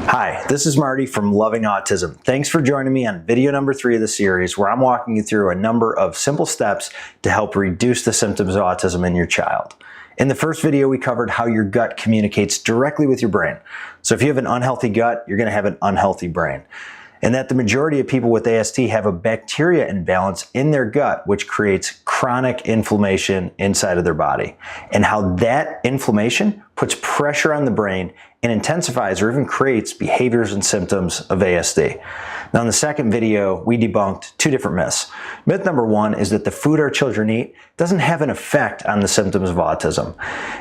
Hi, this is Marty from Loving Autism. Thanks for joining me on video number 3 of the series, where I'm walking you through a number of simple steps to help reduce the symptoms of autism in your child. In the first video, we covered how your gut communicates directly with your brain. So if you have an unhealthy gut, you're going to have an unhealthy brain. And that the majority of people with AST have a bacteria imbalance in their gut, which creates chronic inflammation inside of their body. And how that inflammation puts pressure on the brain and intensifies or even creates behaviors and symptoms of ASD. Now in the second video, we debunked 2 different myths. Myth number 1 is that the food our children eat doesn't have an effect on the symptoms of autism.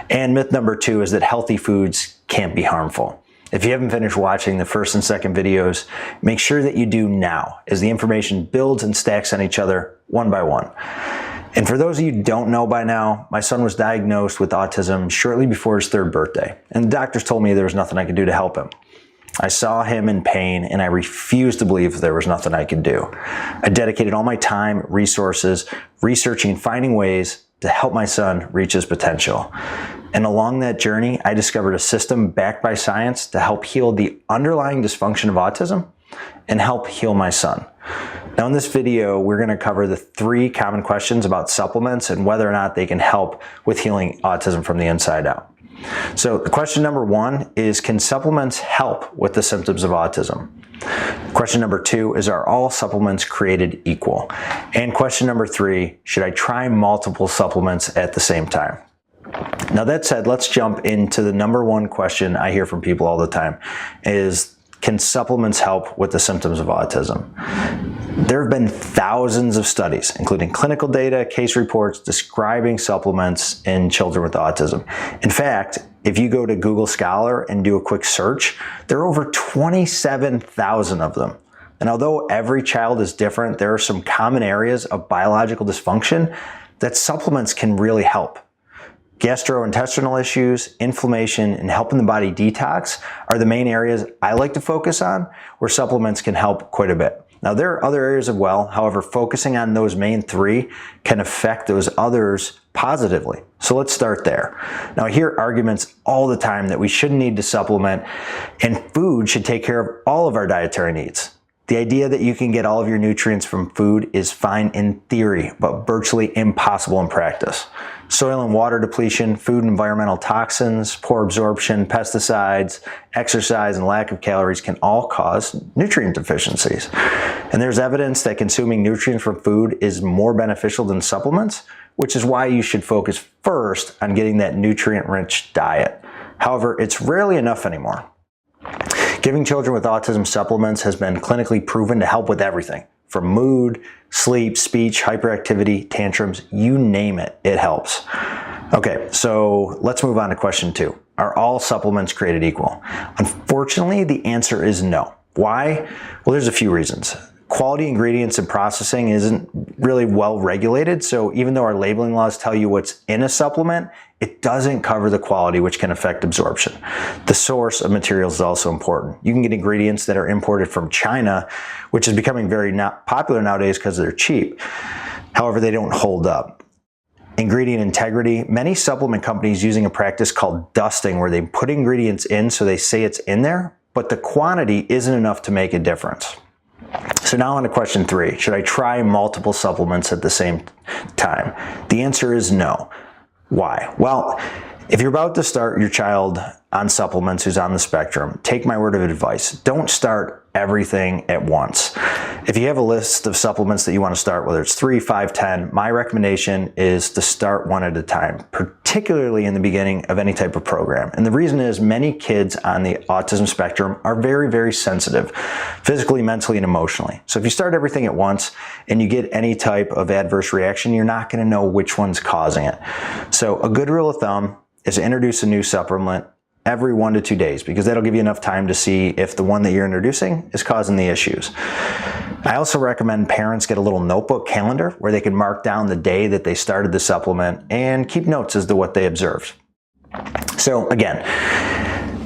And myth number 2 is that healthy foods can't be harmful. If you haven't finished watching the first and second videos, make sure that you do now, as the information builds and stacks on each other one by one. And for those of you who don't know by now, my son was diagnosed with autism shortly before his 3rd birthday, and the doctors told me there was nothing I could do to help him. I saw him in pain, and I refused to believe there was nothing I could do. I dedicated all my time, resources, researching and finding ways to help my son reach his potential. And along that journey, I discovered a system backed by science to help heal the underlying dysfunction of autism and help heal my son. Now in this video, we're going to cover the 3 common questions about supplements and whether or not they can help with healing autism from the inside out. So the question number 1 is, can supplements help with the symptoms of autism? Question number 2 is, are all supplements created equal? And question number 3, should I try multiple supplements at the same time? Now that said, let's jump into the number 1 question I hear from people all the time is, can supplements help with the symptoms of autism? There have been thousands of studies, including clinical data, case reports, describing supplements in children with autism. In fact, if you go to Google Scholar and do a quick search, there are over 27,000 of them. And although every child is different, there are some common areas of biological dysfunction that supplements can really help. Gastrointestinal issues, inflammation, and helping the body detox are the main areas I like to focus on, where supplements can help quite a bit. Now there are other areas as well, however, focusing on those main 3 can affect those others positively. So let's start there. Now I hear arguments all the time that we shouldn't need to supplement and food should take care of all of our dietary needs. The idea that you can get all of your nutrients from food is fine in theory, but virtually impossible in practice. Soil and water depletion, food and environmental toxins, poor absorption, pesticides, exercise, and lack of calories can all cause nutrient deficiencies. And there's evidence that consuming nutrients from food is more beneficial than supplements, which is why you should focus first on getting that nutrient-rich diet. However, it's rarely enough anymore. Giving children with autism supplements has been clinically proven to help with everything from mood, sleep, speech, hyperactivity, tantrums, you name it, it helps. Okay, so let's move on to question 2. Are all supplements created equal? Unfortunately, the answer is no. Why? Well, there's a few reasons. Quality ingredients and processing isn't really well regulated, so even though our labeling laws tell you what's in a supplement, it doesn't cover the quality, which can affect absorption. The source of materials is also important. You can get ingredients that are imported from China, which is becoming very popular nowadays because they're cheap. However, they don't hold up. Ingredient integrity. Many supplement companies using a practice called dusting, where they put ingredients in so they say it's in there, but the quantity isn't enough to make a difference. So now on to question 3. Should I try multiple supplements at the same time? The answer is no. Why? Well, if you're about to start your child on supplements who's on the spectrum, take my word of advice. Don't start everything at once. If you have a list of supplements that you want to start, whether it's 3, 5, 10, my recommendation is to start one at a time, particularly in the beginning of any type of program. And the reason is many kids on the autism spectrum are very, very sensitive, physically, mentally, and emotionally. So if you start everything at once and you get any type of adverse reaction, you're not going to know which one's causing it. So a good rule of thumb is to introduce a new supplement every 1 to 2 days, because that'll give you enough time to see if the one that you're introducing is causing the issues. I also recommend parents get a little notebook calendar where they can mark down the day that they started the supplement and keep notes as to what they observed. So again,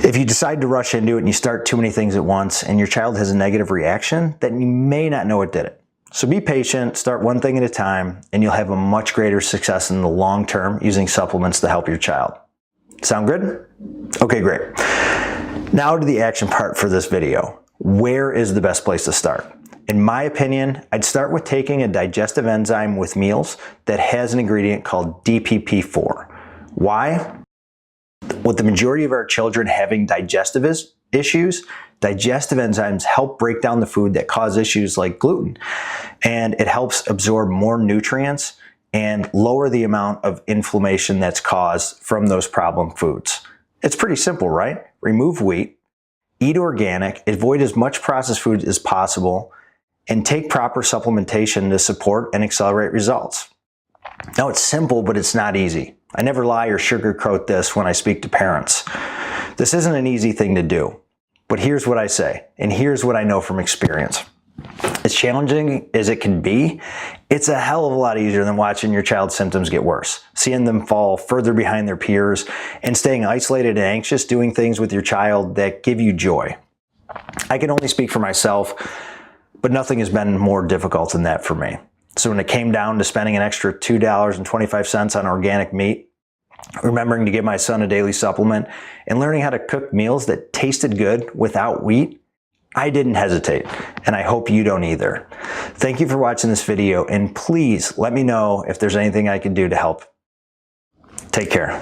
if you decide to rush into it and you start too many things at once and your child has a negative reaction, then you may not know what did it. So be patient, start one thing at a time, and you'll have a much greater success in the long term using supplements to help your child. Sound good? Okay, great. Now to the action part for this video. Where is the best place to start? In my opinion, I'd start with taking a digestive enzyme with meals that has an ingredient called DPP4. Why? With the majority of our children having digestive issues, digestive enzymes help break down the food that cause issues like gluten, and it helps absorb more nutrients and lower the amount of inflammation that's caused from those problem foods. It's pretty simple, right? Remove wheat, eat organic, avoid as much processed food as possible, and take proper supplementation to support and accelerate results. Now, it's simple, but it's not easy. I never lie or sugarcoat this when I speak to parents. This isn't an easy thing to do, but here's what I say, and here's what I know from experience. As challenging as it can be, it's a hell of a lot easier than watching your child's symptoms get worse, seeing them fall further behind their peers, and staying isolated and anxious doing things with your child that give you joy. I can only speak for myself, but nothing has been more difficult than that for me. So when it came down to spending an extra $2.25 on organic meat, remembering to give my son a daily supplement, and learning how to cook meals that tasted good without wheat, I didn't hesitate, and I hope you don't either. Thank you for watching this video, and please let me know if there's anything I can do to help. Take care.